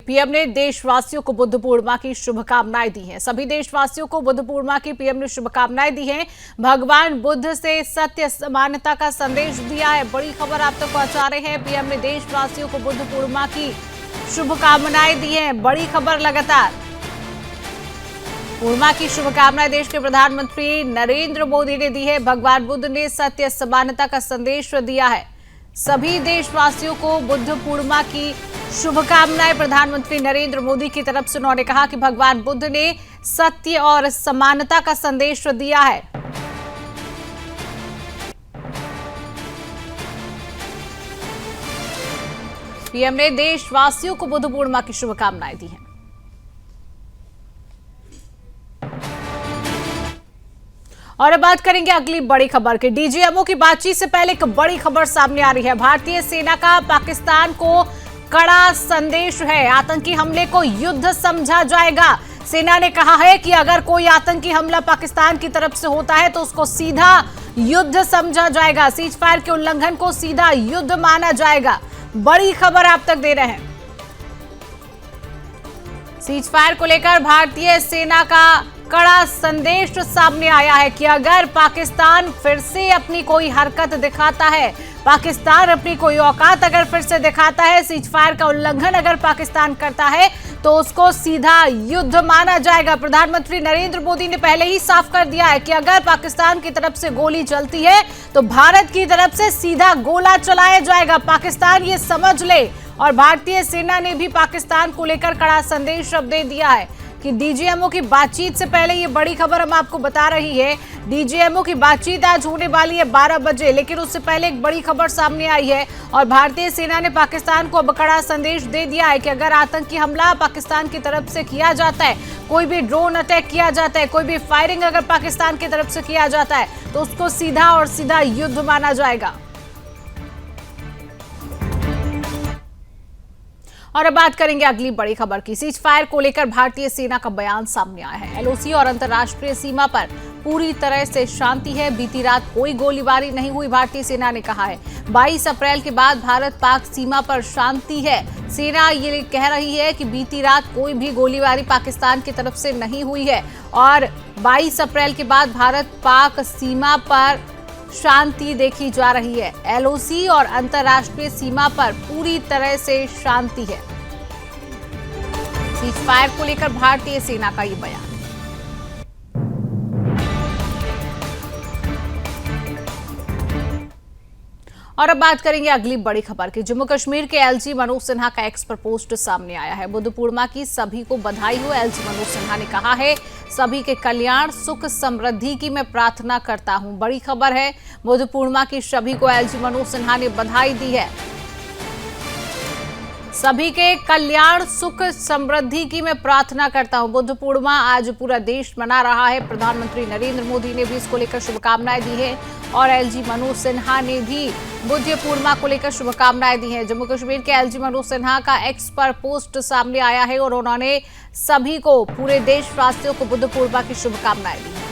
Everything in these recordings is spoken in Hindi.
पीएम ने देशवासियों को बुद्ध पूर्णिमा की शुभकामनाएं दी हैं। सभी देशवासियों को बुद्ध पूर्णिमा की पीएम ने शुभकामनाएं दी हैं। भगवान बुद्ध से सत्य समानता का संदेश दिया है। बड़ी खबर आप तक पहुंचा रहे हैं। पीएम ने देशवासियों को बुद्ध पूर्णिमा की शुभकामनाएं दी हैं। बड़ी खबर लगातार पूर्णिमा की शुभकामनाएं देश के प्रधानमंत्री नरेंद्र मोदी ने दी है। भगवान बुद्ध ने सत्य समानता का संदेश दिया है। सभी देशवासियों को बुद्ध पूर्णिमा की शुभकामनाएं प्रधानमंत्री नरेंद्र मोदी की तरफ से। उन्होंने कहा कि भगवान बुद्ध ने सत्य और समानता का संदेश दिया है। पीएम ने देशवासियों को बुद्ध पूर्णिमा की शुभकामनाएं दी हैं। और अब बात करेंगे अगली बड़ी खबर की। डीजीएमओ की बातचीत से पहले एक बड़ी खबर सामने आ रही है। भारतीय सेना का पाकिस्तान को कड़ा संदेश है। आतंकी हमले को युद्ध समझा जाएगा। सेना ने कहा है कि अगर कोई आतंकी हमला पाकिस्तान की तरफ से होता है तो उसको सीधा युद्ध समझा जाएगा। सीज फायर के उल्लंघन को सीधा युद्ध माना जाएगा। बड़ी खबर आप तक दे रहे हैं। सीज फायर को लेकर भारतीय सेना का कड़ा संदेश सामने आया है कि अगर पाकिस्तान फिर से अपनी कोई हरकत दिखाता है, पाकिस्तान अपनी कोई औकात अगर फिर से दिखाता है, सीज फायर का उल्लंघन अगर पाकिस्तान करता है तो उसको सीधा युद्ध माना जाएगा। प्रधानमंत्री नरेंद्र मोदी ने पहले ही साफ कर दिया है कि अगर पाकिस्तान की तरफ से गोली चलती है तो भारत की तरफ से सीधा गोला चलाया जाएगा। पाकिस्तान ये समझ ले। और भारतीय सेना ने भी पाकिस्तान को लेकर कड़ा संदेश अब दे दिया है कि डीजीएमओ की बातचीत से पहले ये बड़ी खबर हम आपको बता रही है। डीजीएमओ की बातचीत आज होने वाली है 12 बजे, लेकिन उससे पहले एक बड़ी खबर सामने आई है और भारतीय सेना ने पाकिस्तान को अब कड़ा संदेश दे दिया है कि अगर आतंकी हमला पाकिस्तान की तरफ से किया जाता है, कोई भी ड्रोन अटैक किया जाता है, कोई भी फायरिंग अगर पाकिस्तान की तरफ से किया जाता है तो उसको सीधा और सीधा युद्ध माना जाएगा। और अब बात करेंगे अगली बड़ी खबर की। सीज फायर को लेकर भारतीय सेना का बयान सामने आया है। एलओसी और अंतर्राष्ट्रीय सीमा पर पूरी तरह से शांति है। बीती रात कोई गोलीबारी नहीं हुई, भारतीय सेना ने कहा है। 22 अप्रैल के बाद भारत पाक सीमा पर शांति है। सेना ये कह रही है कि बीती रात कोई भी गोलीबारी पाकिस्तान की तरफ से नहीं हुई है और 22 अप्रैल के बाद भारत पाक सीमा पर शांति देखी जा रही है। एलओसी और अंतर्राष्ट्रीय सीमा पर पूरी तरह से शांति है। सीज फायर को लेकर भारतीय सेना का ये बयान। और अब बात करेंगे अगली बड़ी खबर की। जम्मू कश्मीर के एलजी मनोज सिन्हा का एक्स पर पोस्ट सामने आया है। बुद्ध पूर्णिमा की सभी को बधाई हो। एलजी मनोज सिन्हा ने कहा है, सभी के कल्याण सुख समृद्धि की मैं प्रार्थना करता हूं। बड़ी खबर है। बुद्ध पूर्णिमा की सभी को एलजी मनोज सिन्हा ने बधाई दी है। सभी के कल्याण सुख समृद्धि की मैं प्रार्थना करता हूं। बुद्ध पूर्णिमा आज पूरा देश मना रहा है। प्रधानमंत्री नरेंद्र मोदी ने भी इसको लेकर शुभकामनाएं दी है और एलजी मनोज सिन्हा ने भी बुद्ध पूर्णिमा को लेकर शुभकामनाएं दी हैं। जम्मू कश्मीर के एलजी मनोज सिन्हा का एक्स पर पोस्ट सामने आया है और उन्होंने सभी को, पूरे देशवासियों को बुद्ध पूर्णिमा की शुभकामनाएं दी हैं।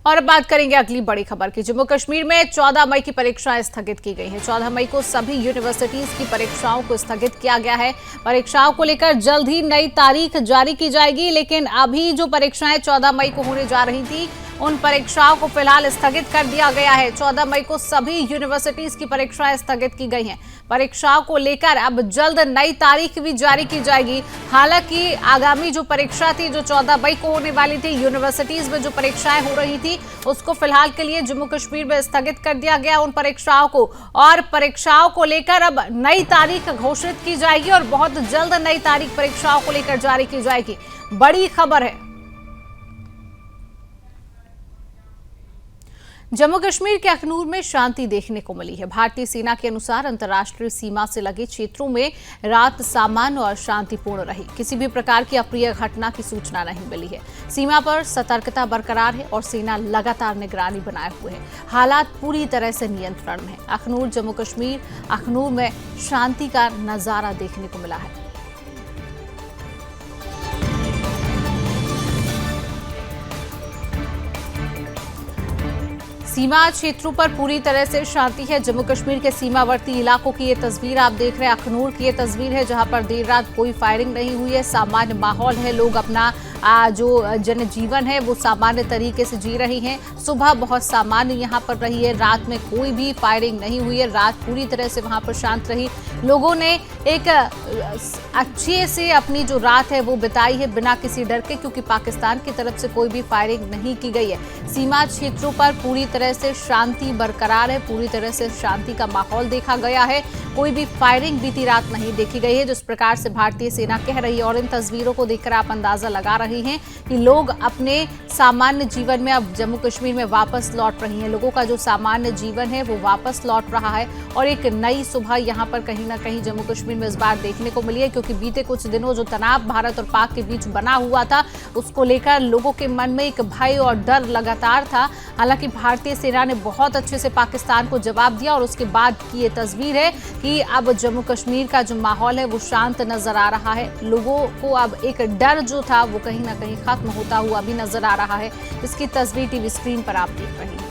और अब बात करेंगे अगली बड़ी खबर की। जम्मू कश्मीर में 14 मई की परीक्षाएं स्थगित की गई हैं। 14 मई को सभी यूनिवर्सिटीज की परीक्षाओं को स्थगित किया गया है। परीक्षाओं को लेकर जल्द ही नई तारीख जारी की जाएगी, लेकिन अभी जो परीक्षाएं 14 मई को होने जा रही थी उन परीक्षाओं को फिलहाल स्थगित कर दिया गया है। 14 मई को सभी यूनिवर्सिटीज की परीक्षाएं स्थगित की गई हैं। परीक्षाओं को लेकर अब जल्द नई तारीख भी जारी की जाएगी। हालांकि आगामी जो परीक्षा थी जो 14 मई को होने वाली थी, यूनिवर्सिटीज में जो परीक्षाएं हो रही थी उसको फिलहाल के लिए जम्मू कश्मीर में स्थगित कर दिया गया उन परीक्षाओं को। और परीक्षाओं को लेकर अब नई तारीख घोषित की जाएगी और बहुत जल्द नई तारीख परीक्षाओं को लेकर जारी की जाएगी। बड़ी खबर है। जम्मू कश्मीर के अखनूर में शांति देखने को मिली है। भारतीय सेना के अनुसार अंतर्राष्ट्रीय सीमा से लगे क्षेत्रों में रात सामान्य और शांतिपूर्ण रही। किसी भी प्रकार की अप्रिय घटना की सूचना नहीं मिली है। सीमा पर सतर्कता बरकरार है और सेना लगातार निगरानी बनाए हुए है। हालात पूरी तरह से नियंत्रण में है। अखनूर, जम्मू कश्मीर, अखनूर में शांति का नजारा देखने को मिला है। सीमा क्षेत्रों पर पूरी तरह से शांति है। जम्मू कश्मीर के सीमावर्ती इलाकों की ये तस्वीर आप देख रहे हैं। अखनूर की ये तस्वीर है जहां पर देर रात कोई फायरिंग नहीं हुई है। सामान्य माहौल है, लोग अपना जो जनजीवन है वो सामान्य तरीके से जी रही हैं। सुबह बहुत सामान्य यहां पर रही है, रात में कोई भी फायरिंग नहीं हुई है। रात पूरी तरह से वहां पर शांत रही। लोगों ने एक अच्छे से अपनी जो रात है वो बिताई है बिना किसी डर के, क्योंकि पाकिस्तान की तरफ से कोई भी फायरिंग नहीं की गई है। सीमा क्षेत्रों पर पूरी तरह से शांति बरकरार है, पूरी तरह से शांति का माहौल देखा गया है। कोई भी फायरिंग बीती रात नहीं देखी गई है, जिस प्रकार से भारतीय सेना कह रही है। और इन तस्वीरों को देखकर आप अंदाजा लगा रहे हैं कि लोग अपने सामान्य जीवन में अब जम्मू कश्मीर में वापस लौट रही हैं। लोगों का जो सामान्य जीवन है वो वापस लौट रहा है और एक नई सुबह यहां पर कहीं ना कहीं जम्मू कश्मीर में इस बार देखने को मिली है, क्योंकि बीते कुछ दिनों जो तनाव भारत और पाक के बीच बना हुआ था उसको लेकर लोगों के मन में एक भय और डर लगातार था। हालांकि भारतीय सेना ने बहुत अच्छे से पाकिस्तान को जवाब दिया और उसके बाद की ये तस्वीर है कि अब जम्मू कश्मीर का जो माहौल है वो शांत नजर आ रहा है। लोगों को अब एक डर जो था वो कहीं ना कहीं खत्म होता हुआ भी नजर आ रहा है। इसकी तस्वीर टीवी स्क्रीन पर आप देख रहे हैं।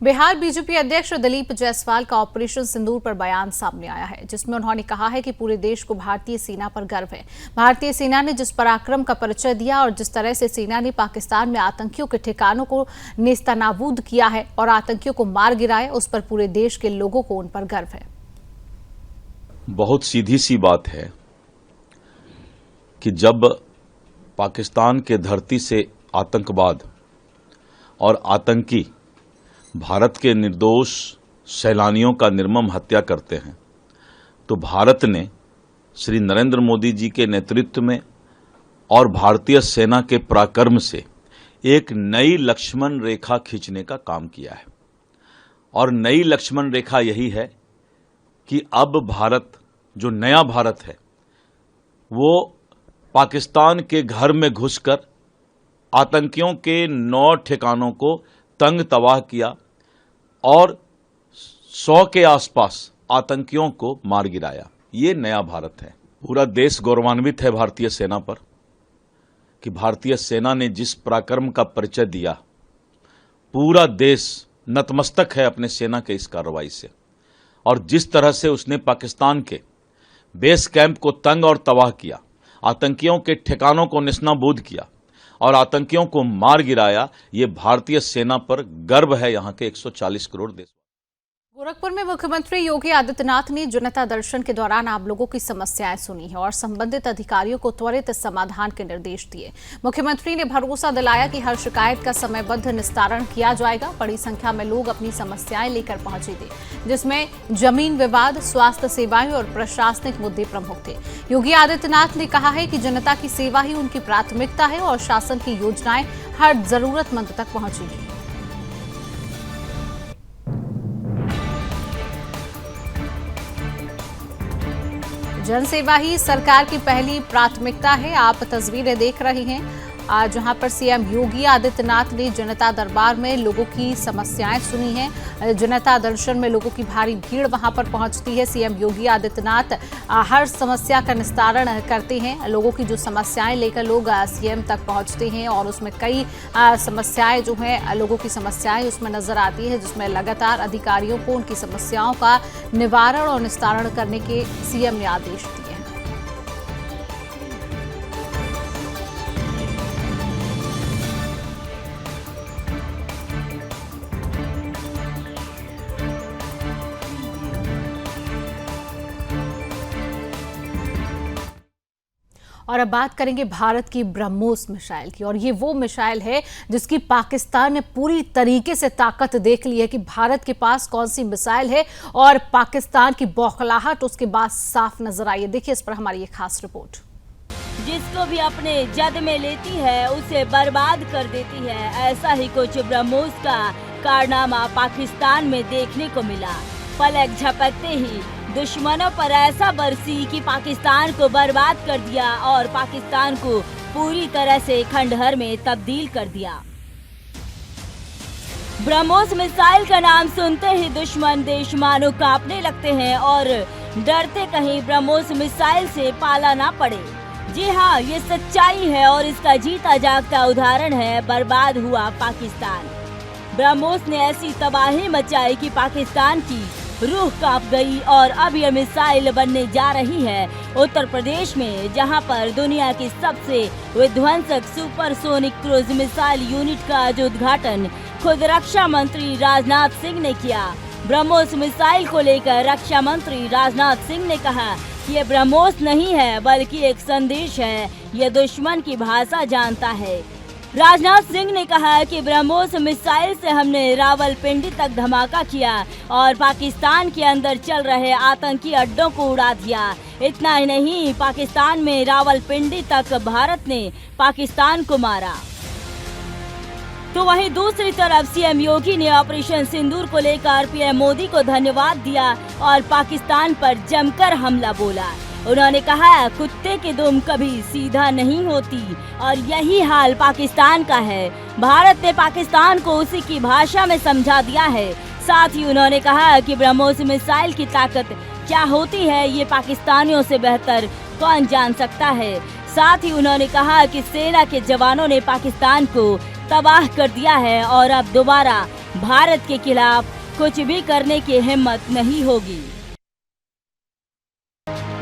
बिहार बीजेपी अध्यक्ष दिलीप जायसवाल का ऑपरेशन सिंदूर पर बयान सामने आया है, जिसमें उन्होंने कहा है कि पूरे देश को भारतीय सेना पर गर्व है। भारतीय सेना ने जिस पराक्रम का परिचय दिया और जिस तरह से सेना ने पाकिस्तान में आतंकियों के ठिकानों को नेस्तनाबूद किया है और आतंकियों को मार गिराया, उस पर पूरे देश के लोगों को उन पर गर्व है। बहुत सीधी सी बात है कि जब पाकिस्तान के धरती से आतंकवाद और आतंकी भारत के निर्दोष सैलानियों का निर्मम हत्या करते हैं, तो भारत ने श्री नरेंद्र मोदी जी के नेतृत्व में और भारतीय सेना के पराक्रम से एक नई लक्ष्मण रेखा खींचने का काम किया है। और नई लक्ष्मण रेखा यही है कि अब भारत, जो नया भारत है, वो पाकिस्तान के घर में घुसकर आतंकियों के 9 ठिकानों को तंग तबाह किया और 100 के आसपास आतंकियों को मार गिराया। ये नया भारत है। पूरा देश गौरवान्वित है भारतीय सेना पर कि भारतीय सेना ने जिस पराक्रम का परिचय दिया, पूरा देश नतमस्तक है अपने सेना के इस कार्रवाई से। और जिस तरह से उसने पाकिस्तान के बेस कैंप को तंग और तबाह किया, आतंकियों के ठिकानों को निस्नाबूद किया और आतंकियों को मार गिराया, ये भारतीय सेना पर गर्व है यहाँ के 140 करोड़ देश। गोरखपुर में मुख्यमंत्री योगी आदित्यनाथ ने जनता दर्शन के दौरान आप लोगों की समस्याएं सुनी है और संबंधित अधिकारियों को त्वरित समाधान के निर्देश दिए। मुख्यमंत्री ने भरोसा दिलाया कि हर शिकायत का समयबद्ध निस्तारण किया जाएगा। बड़ी संख्या में लोग अपनी समस्याएं लेकर पहुंचे थे, जिसमें जमीन विवाद, स्वास्थ्य सेवाएं और प्रशासनिक मुद्दे प्रमुख थे। योगी आदित्यनाथ ने कहा है कि जनता की सेवा ही उनकी प्राथमिकता है और शासन की योजनाएं हर जरूरतमंद तक पहुंचेगी। जनसेवा ही सरकार की पहली प्राथमिकता है। आप तस्वीरें देख रहे हैं जहां पर सीएम योगी आदित्यनाथ ने जनता दरबार में लोगों की समस्याएं सुनी हैं। जनता दर्शन में लोगों की भारी भीड़ वहां पर पहुंचती है। सीएम योगी आदित्यनाथ हर समस्या का निस्तारण करते हैं। लोगों की जो समस्याएं लेकर लोग सीएम तक पहुंचते हैं और उसमें कई समस्याएं जो हैं, लोगों की समस्याएं उसमें नजर आती है, जिसमें लगातार अधिकारियों को उनकी समस्याओं का निवारण और निस्तारण करने के सीएम ने आदेश दिए। और अब बात करेंगे भारत की ब्रह्मोस मिसाइल की। और ये वो मिसाइल है जिसकी पाकिस्तान ने पूरी तरीके से ताकत देख ली है कि भारत के पास कौन सी मिसाइल है, और पाकिस्तान की बौखलाहट उसके बाद साफ नजर आई है। देखिए इस पर हमारी ये खास रिपोर्ट। जिसको भी अपने जद में लेती है उसे बर्बाद कर देती है, ऐसा ही कुछ ब्रह्मोस का कारनामा पाकिस्तान में देखने को मिला। पलक झपकते ही दुश्मनों पर ऐसा बरसी कि पाकिस्तान को बर्बाद कर दिया और पाकिस्तान को पूरी तरह से खंडहर में तब्दील कर दिया। ब्रह्मोस मिसाइल का नाम सुनते ही दुश्मन देश मानो कांपने लगते हैं और डरते कहीं ब्रह्मोस मिसाइल से पाला ना पड़े। जी हाँ, ये सच्चाई है और इसका जीता जागता उदाहरण है बर्बाद हुआ पाकिस्तान। ब्रह्मोस ने ऐसी तबाही मचाई कि पाकिस्तान की रूह कांप गई और अब ये मिसाइल बनने जा रही है उत्तर प्रदेश में, जहां पर दुनिया की सबसे विध्वंसक सुपरसोनिक क्रूज मिसाइल यूनिट का आज उद्घाटन खुद रक्षा मंत्री राजनाथ सिंह ने किया। ब्रह्मोस मिसाइल को लेकर रक्षा मंत्री राजनाथ सिंह ने कहा कि ये ब्रह्मोस नहीं है बल्कि एक संदेश है, ये दुश्मन की भाषा जानता है। राजनाथ सिंह ने कहा कि ब्रह्मोस मिसाइल से हमने रावलपिंडी तक धमाका किया और पाकिस्तान के अंदर चल रहे आतंकी अड्डों को उड़ा दिया। इतना ही नहीं, पाकिस्तान में रावलपिंडी तक भारत ने पाकिस्तान को मारा। तो वहीं दूसरी तरफ सीएम योगी ने ऑपरेशन सिंदूर को लेकर पीएम मोदी को धन्यवाद दिया और पाकिस्तान पर जमकर हमला बोला। उन्होंने कहा, कुत्ते की दुम कभी सीधा नहीं होती और यही हाल पाकिस्तान का है। भारत ने पाकिस्तान को उसी की भाषा में समझा दिया है। साथ ही उन्होंने कहा कि ब्रह्मोस मिसाइल की ताकत क्या होती है ये पाकिस्तानियों से बेहतर कौन जान सकता है। साथ ही उन्होंने कहा कि सेना के जवानों ने पाकिस्तान को तबाह कर दिया है और अब दोबारा भारत के खिलाफ कुछ भी करने की हिम्मत नहीं होगी।